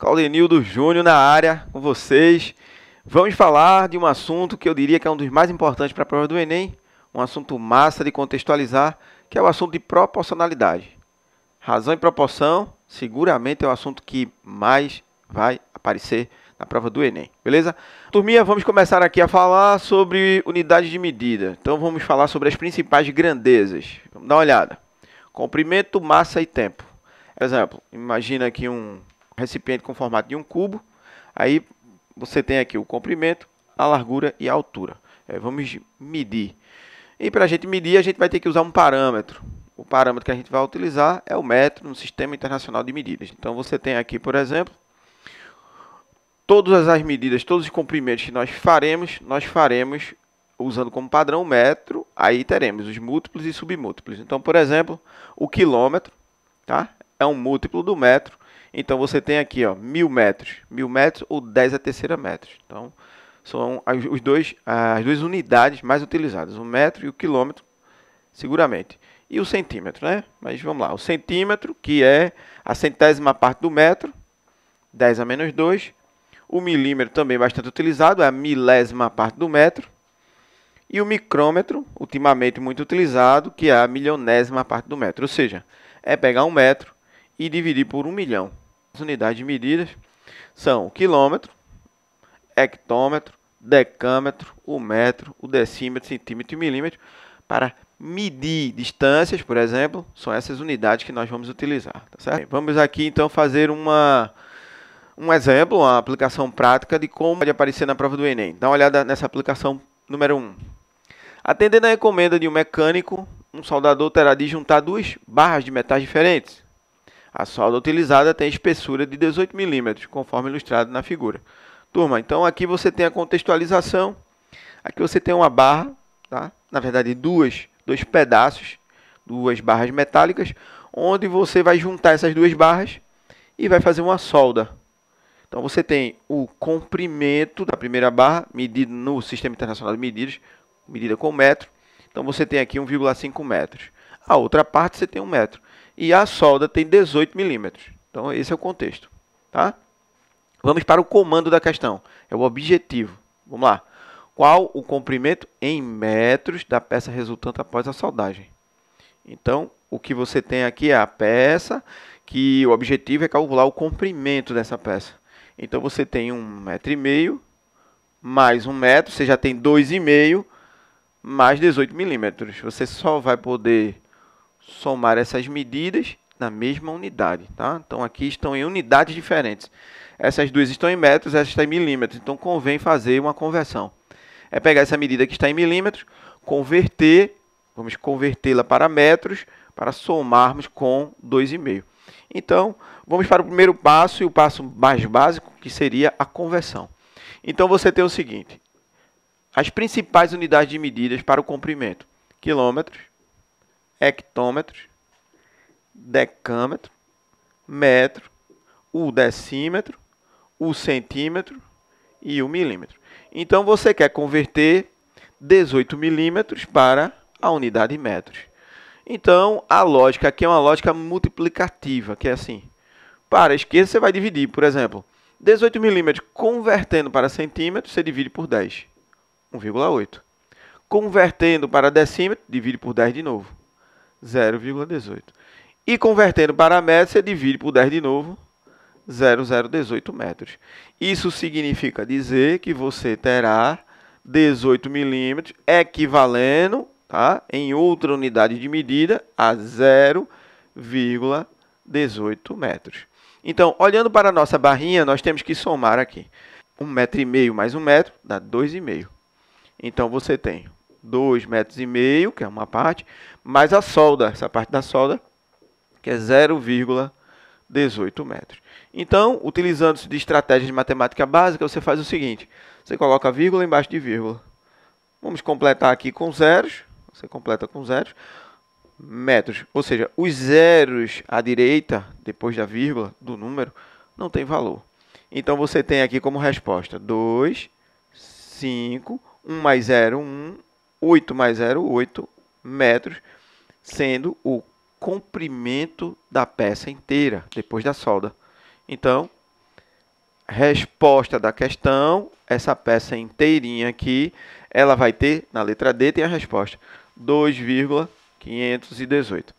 Claudenildo Júnior na área com vocês. Vamos falar de um assunto que eu diria que é um dos mais importantes para a prova do Enem, um assunto massa de contextualizar, que é o assunto de proporcionalidade. Razão e proporção, seguramente é o assunto que mais vai aparecer na prova do Enem, beleza? Turminha, vamos começar aqui a falar sobre unidades de medida. Então vamos falar sobre as principais grandezas. Vamos dar uma olhada. Comprimento, massa e tempo. Exemplo, imagina aqui um recipiente com formato de um cubo. Aí você tem aqui o comprimento, a largura e a altura. Vamos medir. E para a gente medir, a gente vai ter que usar um parâmetro. O parâmetro que a gente vai utilizar é o metro no Sistema Internacional de Medidas. Então você tem aqui, por exemplo, todas as medidas, todos os comprimentos que nós faremos usando como padrão o metro. Aí teremos os múltiplos e submúltiplos. Então, por exemplo, o quilômetro, tá? É um múltiplo do metro. Então, você tem aqui, ó, 1000 metros. 1000 metros ou 10 a terceira metros. Então, são as duas unidades mais utilizadas, o metro e o quilômetro, seguramente. E o centímetro, né? Mas vamos lá. O centímetro, que é a centésima parte do metro, 10 a menos 2. O milímetro também bastante utilizado, é a milésima parte do metro. E o micrômetro, ultimamente muito utilizado, que é a milionésima parte do metro. Ou seja, é pegar um metro e dividir por 1 milhão. As unidades de medidas são o quilômetro, hectômetro, decâmetro, o metro, o decímetro, centímetro e milímetro. Para medir distâncias, por exemplo, são essas unidades que nós vamos utilizar. Tá certo? Vamos aqui então fazer um exemplo, uma aplicação prática de como pode aparecer na prova do Enem. Dá uma olhada nessa aplicação número 1. Atendendo à encomenda de um mecânico, um soldador terá de juntar duas barras de metais diferentes. A solda utilizada tem espessura de 18 milímetros, conforme ilustrado na figura. Turma, então aqui você tem a contextualização. Aqui você tem uma barra, tá? Na verdade dois pedaços, duas barras metálicas, onde você vai juntar essas duas barras e vai fazer uma solda. Então você tem o comprimento da primeira barra, medido no Sistema Internacional de Medidas, medida com metro. Então você tem aqui 1,5 metros. A outra parte você tem 1 metro. E a solda tem 18 milímetros. Então esse é o contexto. Tá? Vamos para o comando da questão. É o objetivo. Vamos lá. Qual o comprimento em metros da peça resultante após a soldagem? Então, o que você tem aqui é a peça, que o objetivo é calcular o comprimento dessa peça. Então, você tem 1,5 metro mais 1 metro, você já tem 2,5 mais 18 milímetros. Você só vai poder somar essas medidas na mesma unidade. Tá? Então, aqui estão em unidades diferentes. Essas duas estão em metros, essa está em milímetros. Então, convém fazer uma conversão. É pegar essa medida que está em milímetros, vamos convertê-la para metros, para somarmos com 2,5. Então, vamos para o primeiro passo e o passo mais básico, que seria a conversão. Então, você tem o seguinte, as principais unidades de medidas para o comprimento: quilômetros, hectômetros, decâmetro, metro, o decímetro, o centímetro e o milímetro. Então, você quer converter 18 milímetros para a unidade metros. Então, a lógica aqui é uma lógica multiplicativa, que é assim. Para a esquerda, você vai dividir, por exemplo, 18 milímetros convertendo para centímetros, você divide por 10, 1,8. Convertendo para decímetro, divide por 10 de novo, 0,18. E convertendo para metro, você divide por 10 de novo, 0,018 metros. Isso significa dizer que você terá 18 milímetros equivalendo, tá, em outra unidade de medida a 0,18 metros. Então, olhando para a nossa barrinha, nós temos que somar aqui. 1,5 metro mais 1 metro dá 2,5. Então, você tem 2,5 metros, que é uma parte, mais a solda, essa parte da solda, que é 0,18 metros. Então, utilizando-se de estratégias de matemática básica, você faz o seguinte. Você coloca vírgula embaixo de vírgula. Vamos completar aqui com zeros. Você completa com zeros. Metros, ou seja, os zeros à direita, depois da vírgula, do número, não tem valor. Então, você tem aqui como resposta 2, 5, 1 mais 0, 1, 8 mais 0, 8 metros, sendo o comprimento da peça inteira, depois da solda. Então, resposta da questão, essa peça inteirinha aqui, ela vai ter, na letra D tem a resposta, 2,518.